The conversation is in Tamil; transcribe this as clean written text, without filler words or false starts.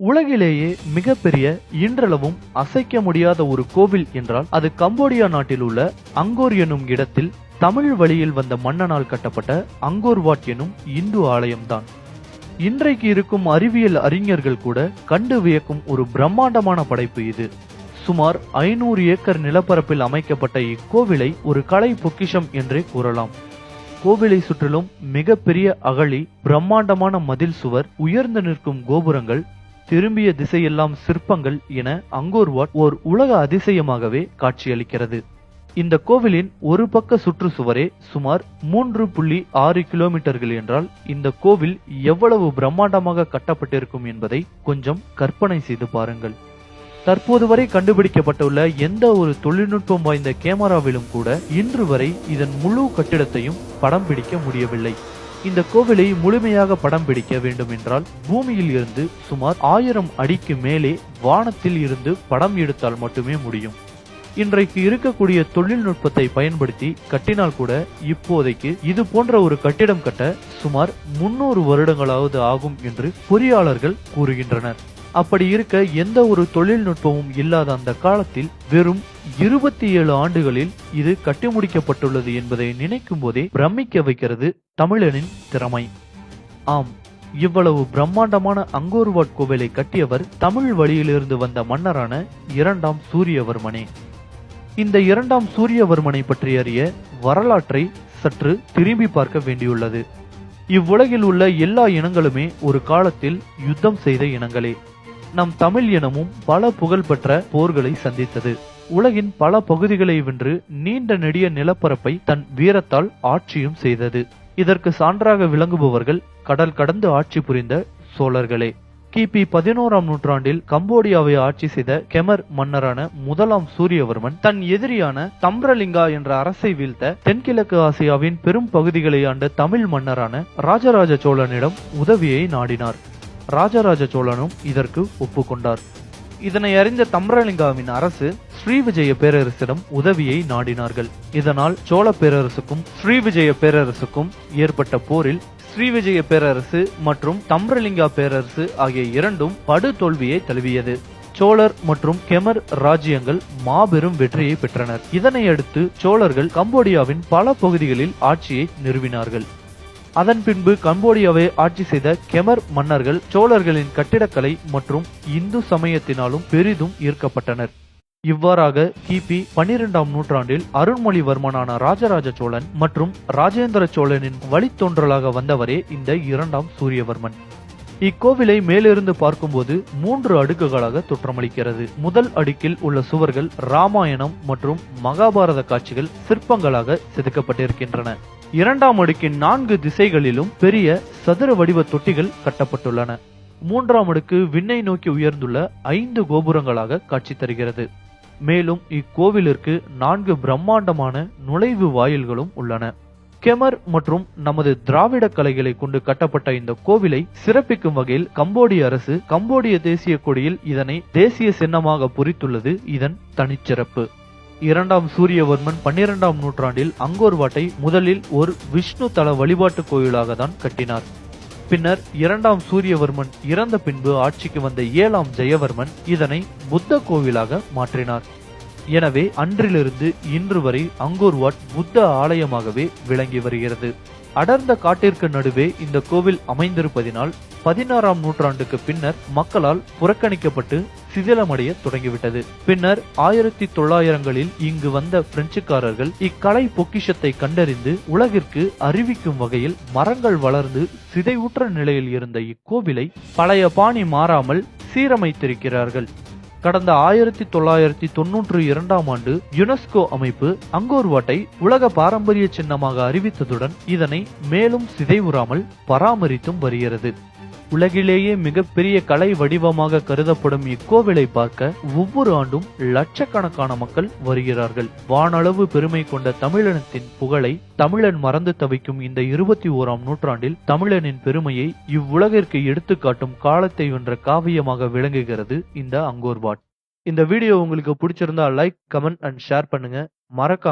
உலகிலேயே மிகப்பெரிய இன்றளவும் அசைக்க முடியாத ஒரு கோவில் என்றால் அது கம்போடியா நாட்டில் உள்ள அங்கோர் எனும் இடத்தில் தமிழ் வழியில் வந்த மன்னனால் கட்டப்பட்ட அங்கோர் வாட் எனும் இந்து ஆலயம்தான். இன்றைக்கு இருக்கும் அறிவியல் அறிஞர்கள் கூட கண்டு வியக்கும் ஒரு பிரம்மாண்டமான படைப்பு இது. சுமார் 500 ஏக்கர் நிலப்பரப்பில் அமைக்கப்பட்ட இக்கோவிலை ஒரு கலை பொக்கிஷம் என்றே கூறலாம். கோவிலை சுற்றிலும் மிகப்பெரிய அகழி, பிரம்மாண்டமான மதில் சுவர், உயர்ந்து நிற்கும் கோபுரங்கள், திரும்பிய திசையெல்லாம் சிற்பங்கள் என அங்கோர் வாட் ஓர் உலக அதிசயமாகவே காட்சியளிக்கிறது. இந்த கோவிலின் ஒரு பக்க சுற்றுச்சுவரே சுமார் 3.6 கிலோமீட்டர்கள் என்றால் இந்த கோவில் எவ்வளவு பிரம்மாண்டமாக கட்டப்பட்டிருக்கும் என்பதை கொஞ்சம் கற்பனை செய்து பாருங்கள். தற்போது வரை கண்டுபிடிக்கப்பட்டுள்ள எந்த ஒரு தொழில்நுட்பம் வாய்ந்த கேமராவிலும் கூட இன்று வரை இதன் முழு கட்டிடத்தையும் படம் பிடிக்க முடியவில்லை. இந்த கோவிலை முழுமையாக படம் பிடிக்க வேண்டும் என்றால் பூமியில் இருந்து சுமார் 1000 அடிக்கு மேலே வானத்தில் இருந்து படம் எடுத்தால் மட்டுமே முடியும். இன்றைக்கு இருக்கக்கூடிய தொழில்நுட்பத்தை பயன்படுத்தி கட்டினால் கூட இப்போதைக்கு இது போன்ற ஒரு கட்டிடம் கட்ட சுமார் 300 வருடங்களாவது ஆகும் என்று பொறியாளர்கள் கூறுகின்றனர். அப்படி இருக்க எந்த ஒரு தொழில்நுட்பமும் இல்லாத அந்த காலத்தில் வெறும் 27 ஆண்டுகளில் இது கட்டி முடிக்கப்பட்டுள்ளது என்பதை நினைக்கும் போதே பிரமிக்க வைக்கிறது தமிழனின் திறமை. ஆம், இவ்வளவு பிரம்மாண்டமான அங்கோர் வாட் கோவிலை கட்டியவர் தமிழ் வழியிலிருந்து வந்த மன்னரான 2ஆம் சூரியவர்மனே. இந்த 2ஆம் சூரியவர்மனை பற்றி அறிய வரலாற்றை சற்று திரும்பி பார்க்க வேண்டியுள்ளது. இவ்வுலகில் உள்ள எல்லா இனங்களுமே ஒரு காலத்தில் யுத்தம் செய்த இனங்களே. நம் தமிழ் இனமும் பல புகழ்பெற்ற போர்களை சந்தித்தது. உலகின் பல பகுதிகளை வென்று நீண்ட நெடிய நிலப்பரப்பை தன் வீரத்தால் ஆட்சியும் செய்தது. இதற்கு சான்றாக விளங்குபவர்கள் கடல் கடந்து ஆட்சி புரிந்த சோழர்களே. கிபி 11ஆம் நூற்றாண்டில் கம்போடியாவை ஆட்சி செய்த கெமர் மன்னரான 1ஆம் சூரியவர்மன் தன் எதிரியான தம்ரலிங்கா என்ற அரசை வீழ்த்த தென்கிழக்கு ஆசியாவின் பெரும் பகுதிகளை ஆண்ட தமிழ் மன்னரான ராஜராஜ சோழனிடம் உதவியை நாடினார். ராஜராஜ சோழனும் இதற்கு ஒப்புக்கொண்டார். இதனை அறிந்த தம்ரலிங்காவின் அரசு ஸ்ரீவிஜய பேரரசிடம் உதவியை நாடினார்கள். இதனால் சோழ பேரரசுக்கும் ஸ்ரீவிஜய பேரரசுக்கும் ஏற்பட்ட போரில் ஸ்ரீவிஜய பேரரசு மற்றும் தம்ரலிங்கா பேரரசு ஆகிய இரண்டும் படு தோல்வியை தழுவியது. சோழர் மற்றும் கெமர் ராஜ்யங்கள் மாபெரும் வெற்றியை பெற்றனர். இதனை அடுத்து சோழர்கள் கம்போடியாவின் பல பகுதிகளில் ஆட்சியை நிறுவினார்கள். அதன் பின்பு கம்போடியாவை ஆட்சி செய்த கெமர் மன்னர்கள் சோழர்களின் கட்டிடக்கலை மற்றும் இந்து சமயத்தினாலும் பெரிதும் ஈர்க்கப்பட்டனர். இவ்வாறாக கிபி 12ஆம் நூற்றாண்டில் அருண்மொழிவர்மனான ராஜராஜ சோழன் மற்றும் ராஜேந்திர சோழனின் வழித்தோன்றலாக வந்தவரே இந்த 2ஆம் சூரியவர்மன். இக்கோவிலை மேலிருந்து பார்க்கும்போது 3 அடுக்குகளாக தோற்றமளிக்கிறது. முதல் அடுக்கில் உள்ள சுவர்கள் ராமாயணம் மற்றும் மகாபாரத காட்சிகள் சிற்பங்களாக செதுக்கப்பட்டிருக்கின்றன. 2ஆம் அடுக்கின் 4 திசைகளிலும் பெரிய சதுர வடிவ தொட்டிகள் கட்டப்பட்டுள்ளன. 3ஆம் அடுக்கு விண்ணை நோக்கி உயர்ந்துள்ள 5 கோபுரங்களாக காட்சி தருகிறது. மேலும் இக்கோவிலிற்கு 4 பிரம்மாண்டமான நுழைவு வாயில்களும் உள்ளன. கெமர் மற்றும் நமது திராவிட கலைகளை கொண்டு கட்டப்பட்ட இந்த கோவிலை சிறப்பிக்கும் வகையில் கம்போடிய அரசு கம்போடிய தேசிய கொடியில் இதனை தேசிய சின்னமாக பொறித்துள்ளது இதன் தனிச்சிறப்பு. 2ஆம் சூரியவர்மன் 12ஆம் நூற்றாண்டில் அங்கோர் வாட்டை முதலில் ஒரு விஷ்ணு தல வழிபாட்டு கோயிலாக தான் கட்டினார். பின்னர் 2ஆம் சூரியவர்மன் இறந்த பின்பு ஆட்சிக்கு வந்த 7ஆம் ஜெயவர்மன் இதனை புத்த கோவிலாக மாற்றினார். எனவே அன்றிலிருந்து இன்று வரை அங்கோர் வாட் புத்த ஆலயமாகவே விளங்கி வருகிறது. அடர்ந்த காட்டிற்கு நடுவே இந்த கோவில் அமைந்திருப்பதினால் 16ஆம் நூற்றாண்டுக்கு பின்னர் மக்களால் புறக்கணிக்கப்பட்டு சிதிலமடைய தொடங்கிவிட்டது. பின்னர் 1900களில் இங்கு வந்த பிரெஞ்சுக்காரர்கள் இக்கலை பொக்கிஷத்தை கண்டறிந்து உலகிற்கு அறிவிக்கும் வகையில் மரங்கள் வளர்ந்து சிதைவுற்ற நிலையில் இருந்த இக்கோவிலை பழைய பாணி மாறாமல் சீரமைத்திருக்கிறார்கள். கடந்த 1992ஆம் ஆண்டு யுனெஸ்கோ அமைப்பு அங்கோர் வாட்டை உலக பாரம்பரிய சின்னமாக அறிவித்ததுடன் இதனை மேலும் சிதைவுறாமல் பராமரித்தும் வருகிறது. உலகிலேயே மிகப்பெரிய கலை வடிவமாக கருதப்படும் இக்கோவிலை பார்க்க ஒவ்வொரு ஆண்டும் லட்சக்கணக்கான மக்கள் வருகிறார்கள். வானளவு பெருமை கொண்ட தமிழினத்தின் புகழை தமிழன் மறந்து தவிக்கும் இந்த 21ஆம் நூற்றாண்டில் தமிழனின் பெருமையை இவ்வுலகிற்கு எடுத்துக்காட்டும் காலத்தை வென்ற காவியமாக விளங்குகிறது இந்த அங்கோர் வாட். இந்த வீடியோ உங்களுக்கு பிடிச்சிருந்தா லைக், கமெண்ட் அண்ட் ஷேர் பண்ணுங்க. மறக்காம